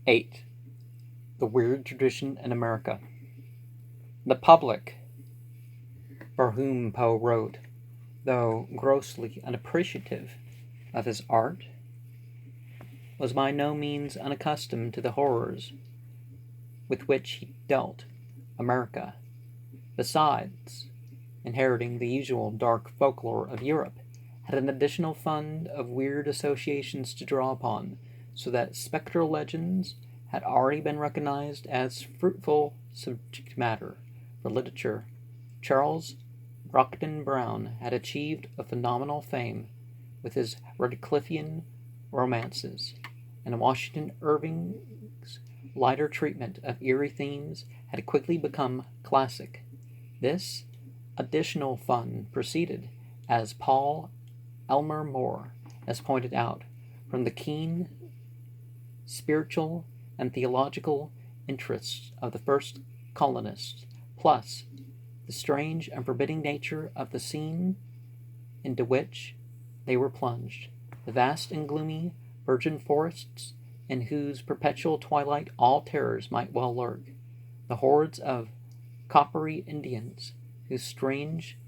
8. The Weird Tradition in America. The public, for whom Poe wrote, though grossly unappreciative of his art, was by no means unaccustomed to the horrors with which he dealt America. Besides inheriting the usual dark folklore of Europe, had an additional fund of weird associations to draw upon, so that spectral legends had already been recognized as fruitful subject matter for literature. Charles Brockden Brown had achieved a phenomenal fame with his Radcliffean romances, and Washington Irving's lighter treatment of eerie themes had quickly become classic. This additional fund proceeded, as Paul Elmer More has pointed out, from the keen spiritual and theological interests of the first colonists, plus the strange and forbidding nature of the scene into which they were plunged, the vast and gloomy virgin forests in whose perpetual twilight all terrors might well lurk, the hordes of coppery Indians, whose strange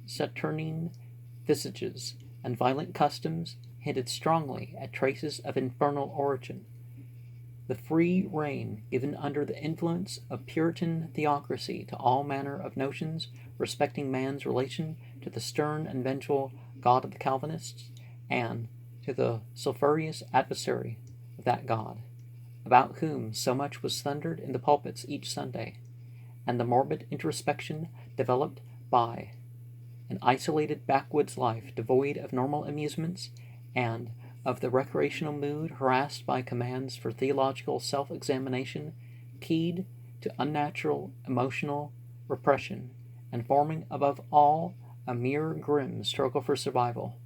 saturnine visages and violent customs hinted strongly at traces of infernal origin, the free rein given under the influence of Puritan theocracy to all manner of notions respecting man's relation to the stern and vengeful God of the Calvinists, and to the sulphureous adversary of that God, about whom so much was thundered in the pulpits each Sunday, and the morbid introspection developed by an isolated backwoods life devoid of normal amusements and of the recreational mood harassed by commands for theological self-examination, keyed to unnatural emotional repression, and forming above all a mere grim struggle for survival.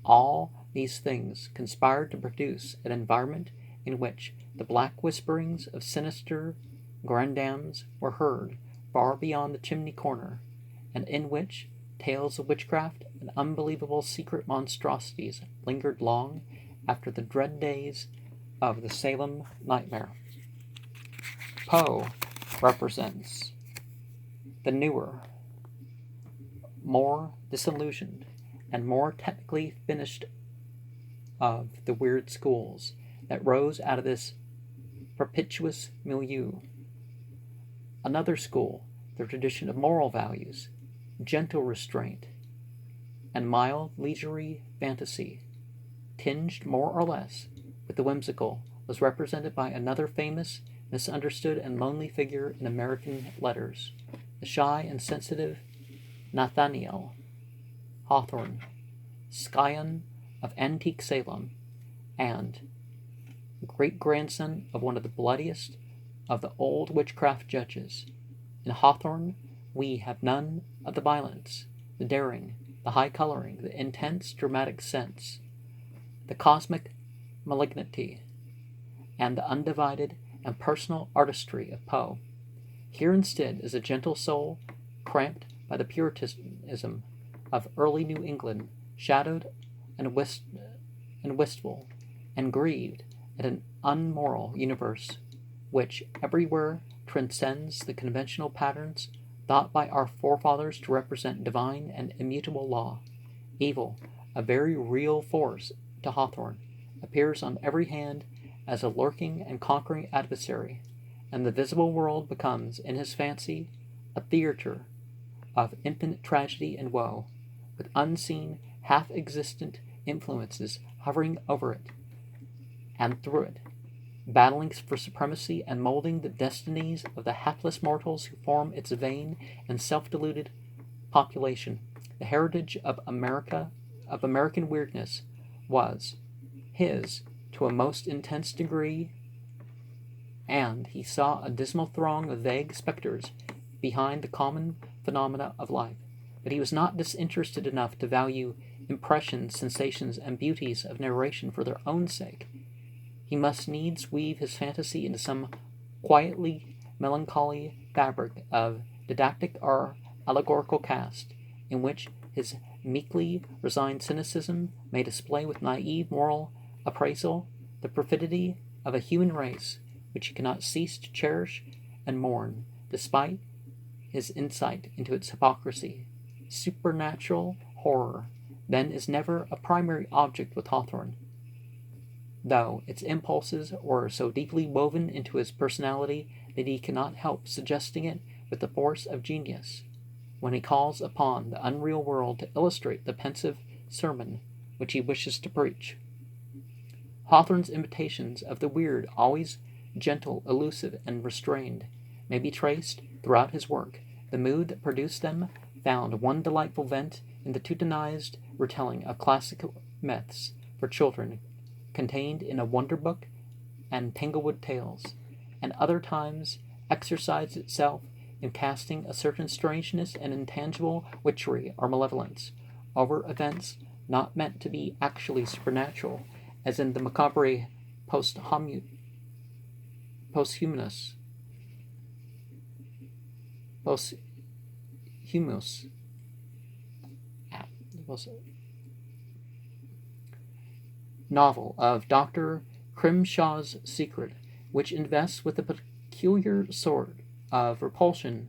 All these things conspired to produce an environment in which the black whisperings of sinister grandames were heard far beyond the chimney corner, and in which tales of witchcraft and unbelievable secret monstrosities lingered long after the dread days of the Salem nightmare. Poe represents the newer, more disillusioned, and more technically finished of the weird schools that rose out of this perpetuous milieu. Another school, the tradition of moral values, gentle restraint, and mild leisurely fantasy, tinged more or less with the whimsical, was represented by another famous, misunderstood, and lonely figure in American letters, the shy and sensitive Nathaniel Hawthorne, scion of antique Salem, and great-grandson of one of the bloodiest of the old witchcraft judges. In Hawthorne we have none of the violence, the daring, the high coloring, the intense dramatic sense, the cosmic malignity, and the undivided and personal artistry of Poe. Here instead is a gentle soul, cramped by the Puritanism of early New England, shadowed and wistful, and grieved at an unmoral universe which everywhere transcends the conventional patterns thought by our forefathers to represent divine and immutable law. Evil, a very real force to Hawthorne, appears on every hand as a lurking and conquering adversary, and the visible world becomes, in his fancy, a theatre of infinite tragedy and woe, with unseen, half-existent influences hovering over it and through it, battling for supremacy and molding the destinies of the hapless mortals who form its vain and self-deluded population. The heritage of American weirdness, was his to a most intense degree, and he saw a dismal throng of vague specters behind the common phenomena of life. But he was not disinterested enough to value impressions, sensations, and beauties of narration for their own sake. He must needs weave his fantasy into some quietly melancholy fabric of didactic or allegorical cast, in which his meekly resigned cynicism may display with naive moral appraisal the perfidy of a human race which he cannot cease to cherish and mourn, despite his insight into its hypocrisy. Supernatural horror, then, is never a primary object with Hawthorne, though its impulses are so deeply woven into his personality that he cannot help suggesting it with the force of genius when he calls upon the unreal world to illustrate the pensive sermon which he wishes to preach. Hawthorne's imitations of the weird, always gentle, elusive, and restrained, may be traced throughout his work. The mood that produced them found one delightful vent in the Teutonized retelling of classical myths for children contained in A Wonder Book and Tanglewood Tales, and other times exercised itself in casting a certain strangeness and intangible witchery or malevolence over events not meant to be actually supernatural, as in the macabre posthumous novel of Dr. Grimshaw's Secret, which invests with a peculiar sort of repulsion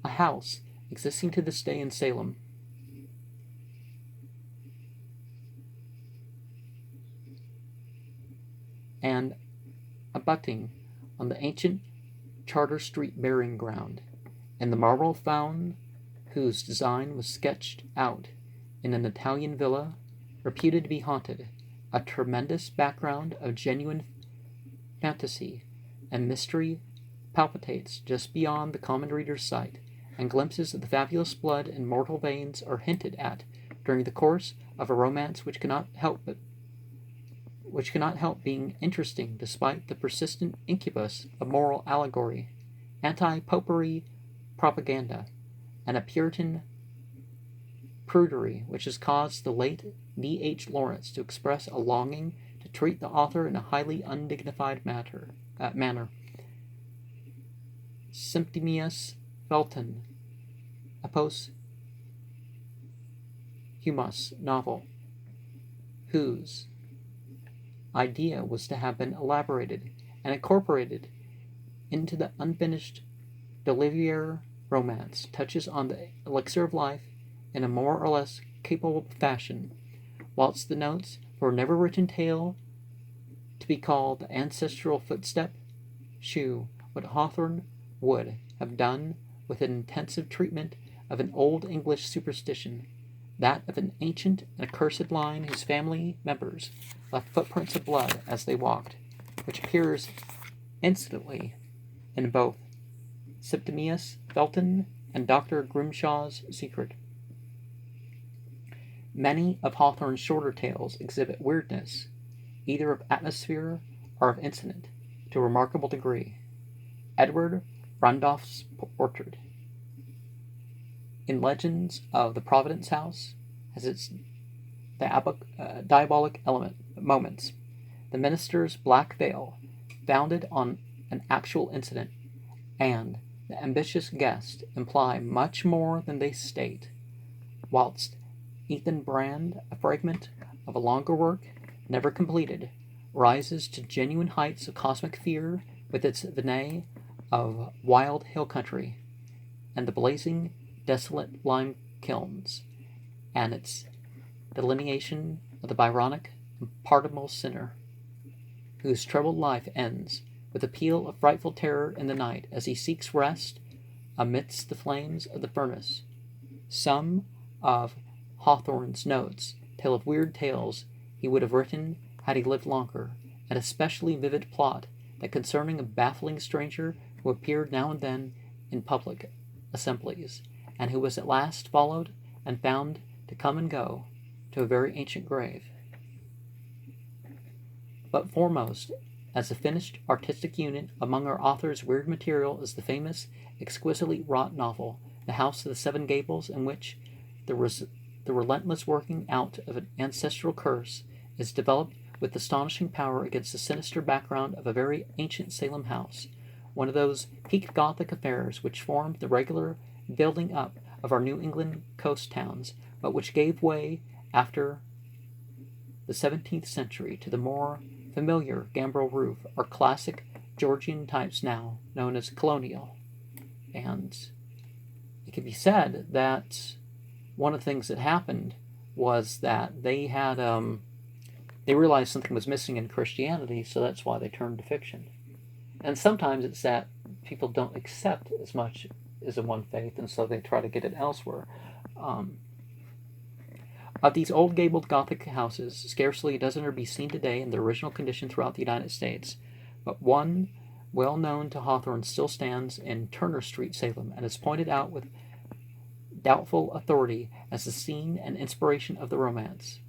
a house existing to this day in Salem, and abutting on the ancient Charter Street burying ground, and the marble fountain whose design was sketched out in an Italian villa reputed to be haunted, a tremendous background of genuine fantasy and mystery palpitates just beyond the common reader's sight, and glimpses of the fabulous blood in mortal veins are hinted at during the course of a romance which cannot help being interesting despite the persistent incubus of moral allegory, anti-popery propaganda, and a Puritan prudery which has caused the late D.H. Lawrence to express a longing to treat the author in a highly undignified manner. Septimius Felton, a posthumous novel, whose idea was to have been elaborated and incorporated into the unfinished D'Olivier romance, touches on the elixir of life in a more or less capable fashion, whilst the notes for a never-written tale to be called The Ancestral Footstep shew what Hawthorne would have done with an intensive treatment of an old English superstition, that of an ancient and accursed line whose family members left footprints of blood as they walked, which appears instantly in both Septimius Felton and Dr. Grimshaw's Secret. Many of Hawthorne's shorter tales exhibit weirdness, either of atmosphere or of incident, to a remarkable degree. Edward Randolph's Orchard, in Legends of the Providence House, has its diabolic moments. The minister's black veil, founded on an actual incident, and the ambitious guest imply much more than they state, whilst Ethan Brand, a fragment of a longer work, never completed, rises to genuine heights of cosmic fear with its vignette of wild hill country, and the blazing, desolate lime kilns, and its delineation of the Byronic and pardonable sinner, whose troubled life ends with a peal of frightful terror in the night as he seeks rest amidst the flames of the furnace. Some of Hawthorne's notes tell of weird tales he would have written had he lived longer, an especially vivid plot that concerning a baffling stranger who appeared now and then in public assemblies, and who was at last followed and found to come and go to a very ancient grave. But foremost, as a finished artistic unit among our author's weird material, is the famous, exquisitely wrought novel, The House of the Seven Gables, in which the relentless working out of an ancestral curse is developed with astonishing power against the sinister background of a very ancient Salem house, one of those peaked Gothic affairs which formed the regular building up of our New England coast towns, but which gave way after the 17th century to the more familiar gambrel roof are classic Georgian types now known as colonial. And it can be said that one of the things that happened was that they realized something was missing in Christianity, so that's why they turned to fiction. And sometimes it's that people don't accept as much as in one faith, and so they try to get it elsewhere. Um, of these old gabled Gothic houses, scarcely a dozen are to be seen today in their original condition throughout the United States, but one well known to Hawthorne still stands in Turner Street, Salem, and is pointed out with doubtful authority as the scene and inspiration of the romance.